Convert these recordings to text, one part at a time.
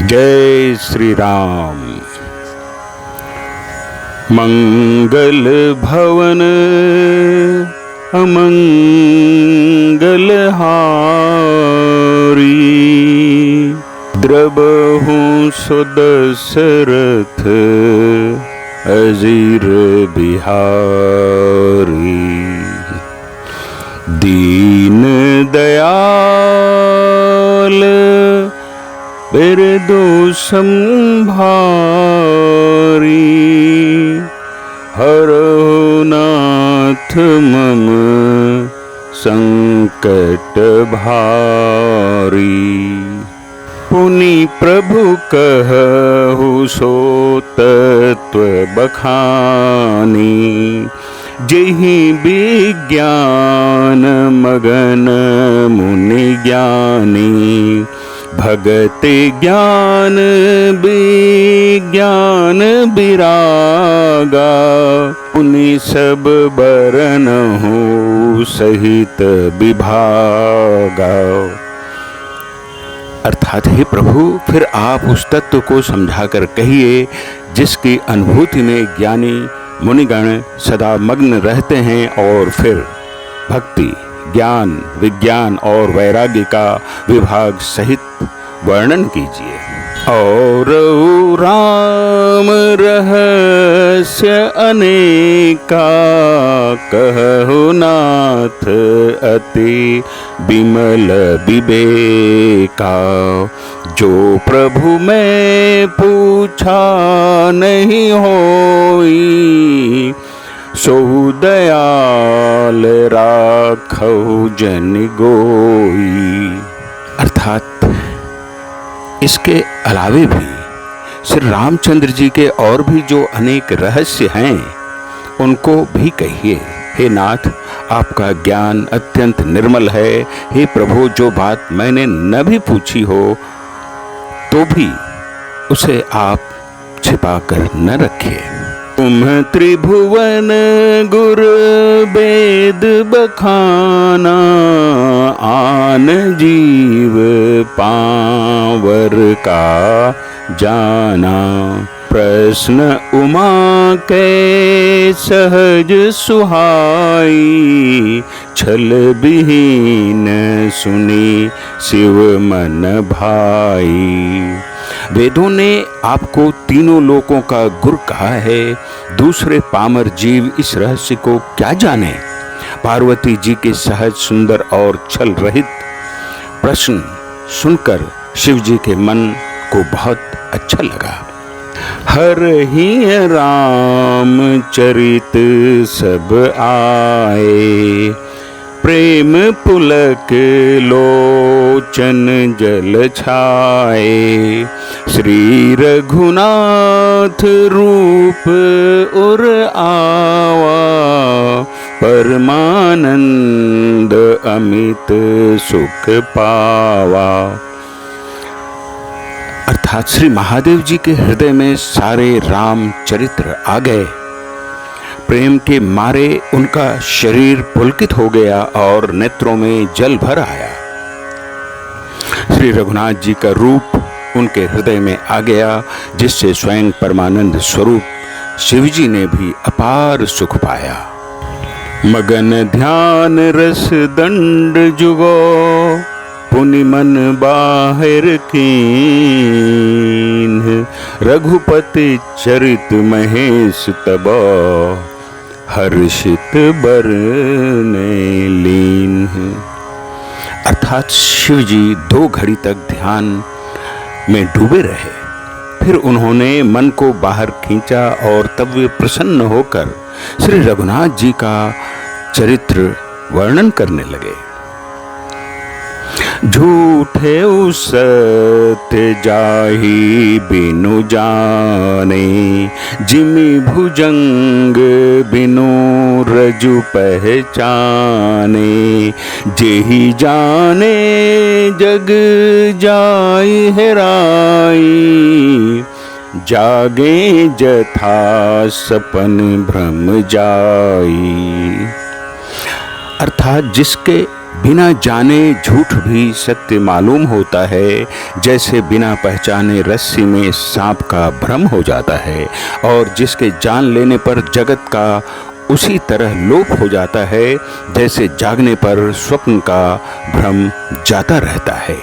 जय श्री राम। मंगल भवन अमंगल हारी, द्रबहु सो दशरथ अजीर बिहारी। दीन दयाल बिरदु संभारी, हरहु नाथ मम संकट भारी। पुनि प्रभु कहु सो तत्व बखानी, जेहि विज्ञान मगन मुनि ज्ञानी। भगत ज्ञान विज्ञान विरागा, पुनि सब बरनहु सहित विभागा। अर्थात हे प्रभु, फिर आप उस तत्व को समझाकर कहिए जिसकी अनुभूति में ज्ञानी मुनिगण सदा मग्न रहते हैं, और फिर भक्ति ज्ञान विज्ञान और वैराग्य का विभाग सहित वर्णन कीजिए। और राम रहस्य अनेका, कहु नाथ अति बिमल विवेका। जो प्रभु मैं पूछा नहीं होई, सो दयाल राखहु जन गोई। अर्थात इसके अलावे भी श्री रामचंद्र जी के और भी जो अनेक रहस्य हैं उनको भी कहिए। हे नाथ, आपका ज्ञान अत्यंत निर्मल है। हे प्रभु, जो बात मैंने न भी पूछी हो तो भी उसे आप छिपा कर न रखिए। तुम त्रिभुवन गुर वेद बखाना, आन जीव पावर का जाना। प्रश्न उमा के सहज सुहाई, छल विहीन सुनी शिव मन भाई। वेदों ने आपको तीनों लोकों का गुरु कहा है, दूसरे पामर जीव इस रहस्य को क्या जाने। पार्वती जी के सहज सुंदर और छल रहित प्रश्न सुनकर शिव जी के मन को बहुत अच्छा लगा। हर ही राम चरित सब आए, प्रेम पुलक लोचन जल छाए। श्री रघुनाथ रूप उर आवा, परमानंद अमित सुख पावा। अर्थात श्री महादेव जी के हृदय में सारे राम चरित्र आ गए। प्रेम के मारे उनका शरीर पुलकित हो गया और नेत्रों में जल भर आया। श्री रघुनाथ जी का रूप उनके हृदय में आ गया, जिससे स्वयं परमानंद स्वरूप शिव जी ने भी अपार सुख पाया। मगन ध्यान रस दंड जुगो, पुनि मन बाहिर कीन्ह। रघुपति चरित महेश तब, हर्षित बरने लीन्ह। अर्थात शिव जी 2 घड़ी तक ध्यान में डूबे रहे। फिर उन्होंने मन को बाहर खींचा और तब वे प्रसन्न होकर श्री रघुनाथ जी का चरित्र वर्णन करने लगे। झूठे सत्य जाहि बिनु जाने, जिमि भुजंग बिनु रजु पहचाने। जेहि जाने जग जाई हेराई, जागे जथा सपन भ्रम जाई। अर्थात जिसके बिना जाने झूठ भी सत्य मालूम होता है, जैसे बिना पहचाने रस्सी में सांप का भ्रम हो जाता है और जिसके जान लेने पर जगत का उसी तरह लोप हो जाता है, जैसे जागने पर स्वप्न का भ्रम जाता रहता है।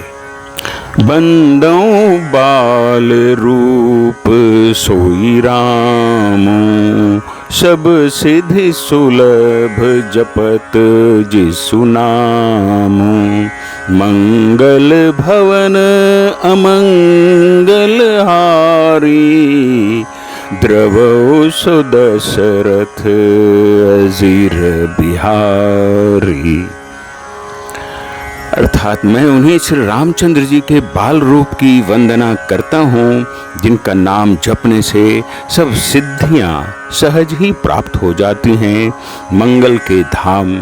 बंदों बाल रूप सोई राम, सब सिद्धि सुलभ जपत जिसु नाम। मंगल भवन अमंगल हारी, द्रवो सो दशरथ अजीर बिहारी। अर्थात मैं उन्हें श्री रामचंद्र जी के बाल रूप की वंदना करता हूँ, जिनका नाम जपने से सब सिद्धियाँ सहज ही प्राप्त हो जाती हैं। मंगल के धाम,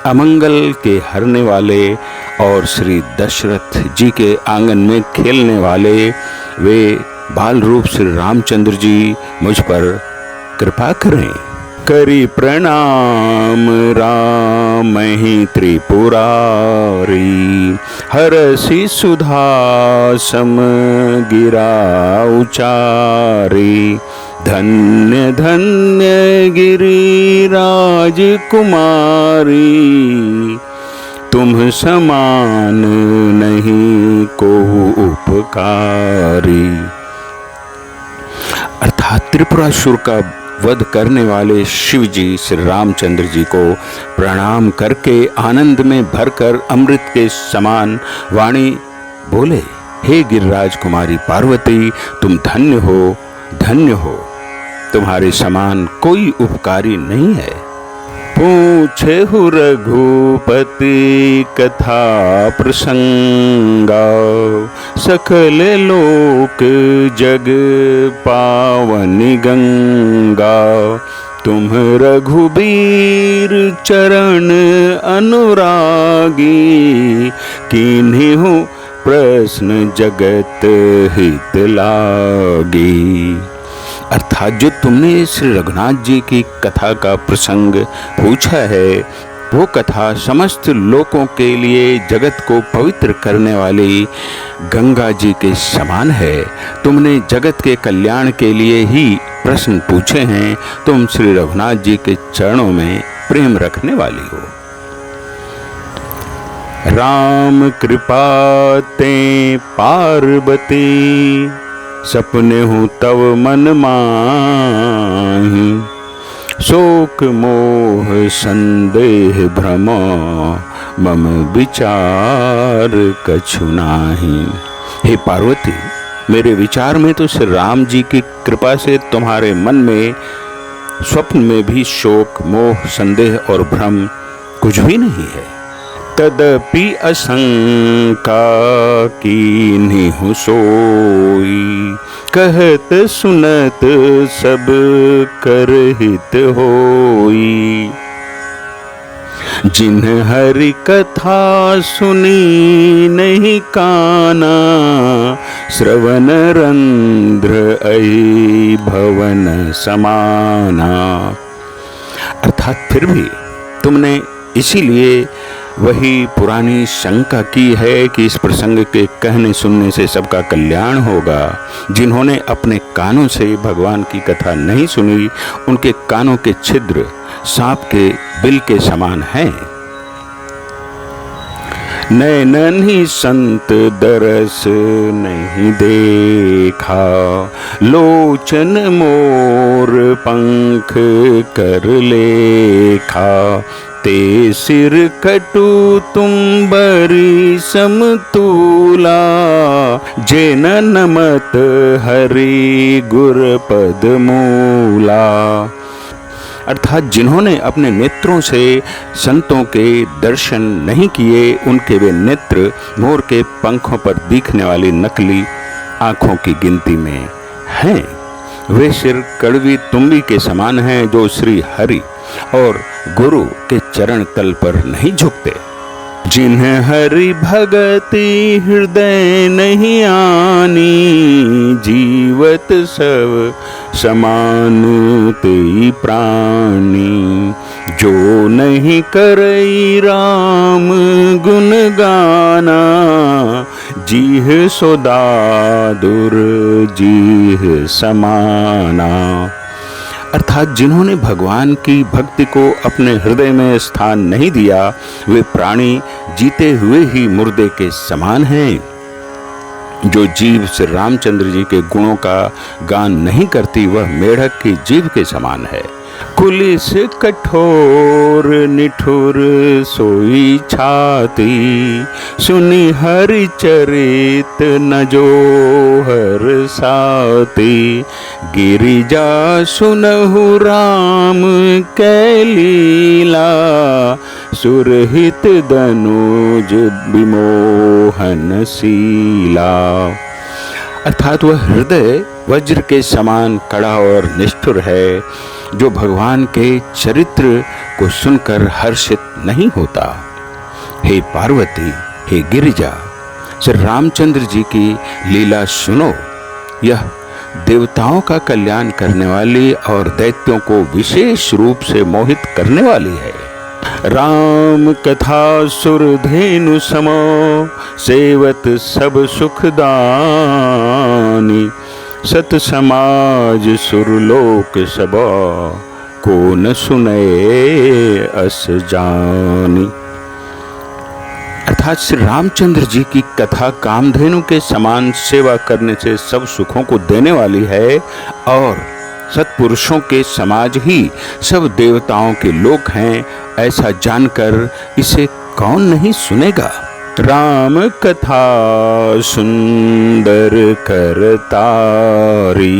अमंगल के हरने वाले और श्री दशरथ जी के आंगन में खेलने वाले वे बाल रूप श्री रामचंद्र जी मुझ पर कृपा करें। करी प्रणाम राम ही त्रिपुरारी, हरसि सुधा सम गिरा उचारी। धन्य धन्य गिरी राजकुमारी, तुम समान नहीं को उपकारी। अर्थात त्रिपुरासुर का वध करने वाले शिव जी श्री रामचंद्र जी को प्रणाम करके आनंद में भरकर अमृत के समान वाणी बोले, हे गिरिराज कुमारी पार्वती, तुम धन्य हो, धन्य हो, तुम्हारे समान कोई उपकारी नहीं है। पूछे हु रघुपति कथा प्रसंगा, सकल लोक जग पावनी गंगा। तुम रघुबीर चरण अनुरागी, कीन्हु प्रश्न जगत हित लागी। अर्थात जो तुमने श्री रघुनाथ जी की कथा का प्रसंग पूछा है, वो कथा समस्त लोकों के लिए जगत को पवित्र करने वाली गंगा जी के समान है। तुमने जगत के कल्याण के लिए ही प्रश्न पूछे हैं। तुम श्री रघुनाथ जी के चरणों में प्रेम रखने वाली हो। राम कृपा ते पार्वती, सपने हूँ तव मन माही। शोक मोह संदेह भ्रम, मम विचार कछु नाही। हे पार्वती, मेरे विचार में तो श्री राम जी की कृपा से तुम्हारे मन में स्वप्न में भी शोक मोह संदेह और भ्रम कुछ भी नहीं है। तदपि अशंका कीन्हु सोई, कहत सुनत सब कर हित होई। जिन हरि कथा सुनी नहीं काना, श्रवण रंध्र अहि भवन समाना। अर्थात फिर भी तुमने इसीलिए वही पुरानी शंका की है कि इस प्रसंग के कहने सुनने से सबका कल्याण होगा। जिन्होंने अपने कानों से भगवान की कथा नहीं सुनी, उनके कानों के छिद्र सांप के बिल के समान हैं। नैनन ही संत दरस नहीं देखा, लोचन मोर पंख कर लेखा। ते सिर कटु तुम बरी समतूला, जेन नमत हरि गुर पद मूला। अर्थात जिन्होंने अपने नेत्रों से संतों के दर्शन नहीं किए, उनके वे नेत्र मोर के पंखों पर दिखने वाली नकली आँखों की गिनती में हैं। वे सिर कड़वी तुम्बी के समान हैं, जो श्री हरि और गुरु के चरण तल पर नहीं झुकते। जिन्हें हरि भगति हृदय नहीं आनी, जीवत सब समान तेई प्राणी। जो नहीं करई राम गुण गाना, जीह सोदा दुर जीह समाना। अर्थात जिन्होंने भगवान की भक्ति को अपने हृदय में स्थान नहीं दिया, वे प्राणी जीते हुए ही मुर्दे के समान हैं। जो जीव श्री रामचंद्र जी के गुणों का गान नहीं करती, वह मेढक की जीव के समान है। कुलिस कठोर निठुर सोई छाती, सुनि हरि चरित न जो हर साती। गिरिजा सुनहु राम कै लीला, सुरहित दनुज विमोहन शीला। अर्थात वह हृदय वज्र के समान कड़ा और निष्ठुर है, जो भगवान के चरित्र को सुनकर हर्षित नहीं होता। हे पार्वती, हे गिरिजा, श्री रामचंद्र जी की लीला सुनो। यह देवताओं का कल्याण करने वाली और दैत्यों को विशेष रूप से मोहित करने वाली है। राम कथा सुरधेनु समो, सेवत सब सुखदानी। सत समाज सुरलोक सब, को न सुने अस जानी। अर्थात श्री रामचंद्र जी की कथा कामधेनु के समान सेवा करने से सब सुखों को देने वाली है, और सत्पुरुषों के समाज ही सब देवताओं के लोक हैं, ऐसा जानकर इसे कौन नहीं सुनेगा। राम कथा सुंदर करतारी,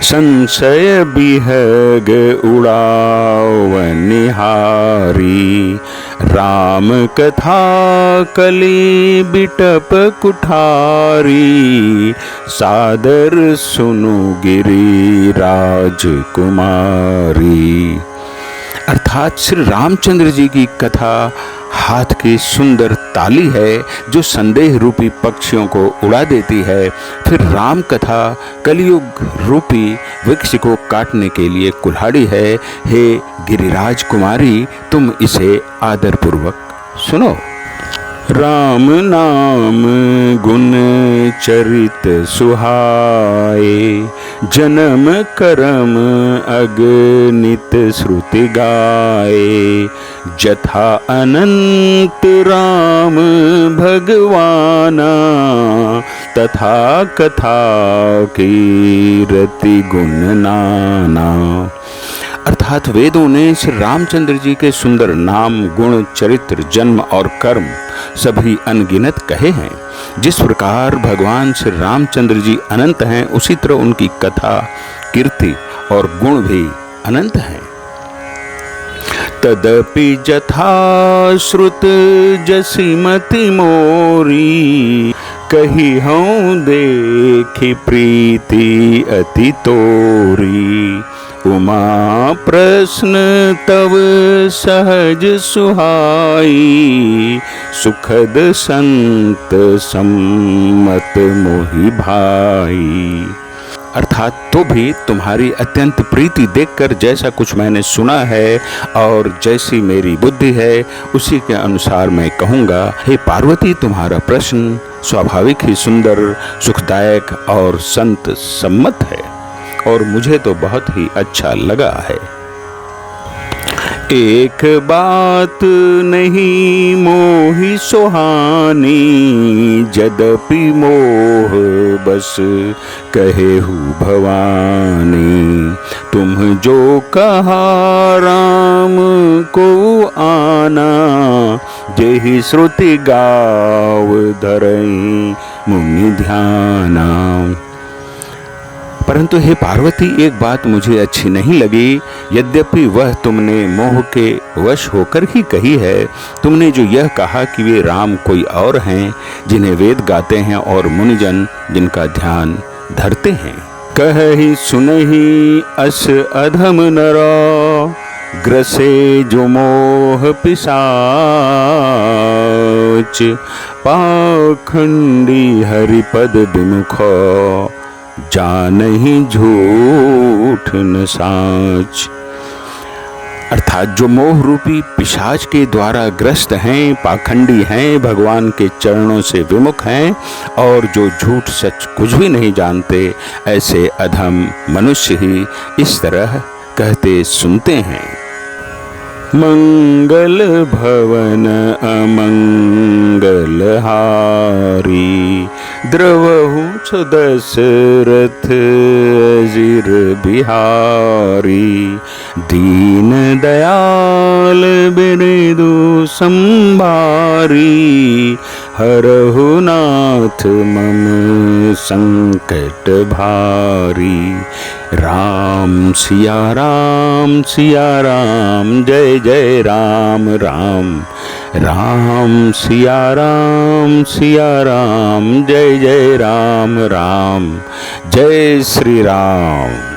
संशय बिहग उड़ावनिहारी। राम कथा कली बिटप कुठारी, सादर सुनु गिरी राजकुमारी। अर्थात श्री रामचंद्र जी की कथा हाथ की सुंदर ताली है, जो संदेह रूपी पक्षियों को उड़ा देती है। फिर राम कथा कलयुग रूपी वृक्ष को काटने के लिए कुल्हाड़ी है। हे गिरिराज कुमारी, तुम इसे आदरपूर्वक सुनो। राम नाम गुण चरित सुहाए, जन्म करम अगणित श्रुति गाए। जथा अनंत राम भगवाना, तथा कथा कीरति गुण नाना। अर्थात वेदों ने श्री रामचंद्र जी के सुंदर नाम, गुण, चरित्र, जन्म और कर्म सभी अनगिनत कहे हैं। जिस प्रकार भगवान श्री रामचंद्र जी अनंत हैं, उसी तरह उनकी कथा, कीर्ति और गुण भी अनंत हैं। तदपि जथा श्रुत जसीमति मोरी, कही हूँ देखी प्रीति अति तोरी। उमा प्रश्न तव सहज सुहाई, सुखद संत सम्मत मोहि भाई। अर्थात तो भी तुम्हारी अत्यंत प्रीति देखकर जैसा कुछ मैंने सुना है और जैसी मेरी बुद्धि है, उसी के अनुसार मैं कहूँगा। हे पार्वती, तुम्हारा प्रश्न स्वाभाविक ही सुंदर, सुखदायक और संत सम्मत है, और मुझे तो बहुत ही अच्छा लगा है। एक बात नहीं मोहि सुहानी, यद्यपि मोह बस कहेहु भवानी। तुम जो कहा राम को आना, जेहि श्रुति गाव धरई मुनि ध्याना। परंतु हे पार्वती, एक बात मुझे अच्छी नहीं लगी। यद्यपि वह तुमने मोह के वश होकर ही कही है। तुमने जो यह कहा कि वे राम कोई और हैं, जिन्हें वेद गाते हैं और मुनिजन जिनका ध्यान धरते हैं। कहि सुनहि अस अधम नरा, ग्रसे जो मोह पिशाच। पाखंडी हरिपद विमुख, जानहि झूठ न साच। अर्थात जो मोह रूपी पिशाच के द्वारा ग्रस्त हैं, पाखंडी हैं, भगवान के चरणों से विमुख हैं और जो झूठ सच कुछ भी नहीं जानते, ऐसे अधम मनुष्य ही इस तरह कहते सुनते हैं। मंगल भवन अमंगल हारी, द्रवहु दशरथ अजिर बिहारी। दीन दयाल बिरदु संभारी, हरहु नाथ मम संकट भारी। राम सिया राम जय जय राम राम। राम सिया राम जय जय राम राम। जय श्री राम।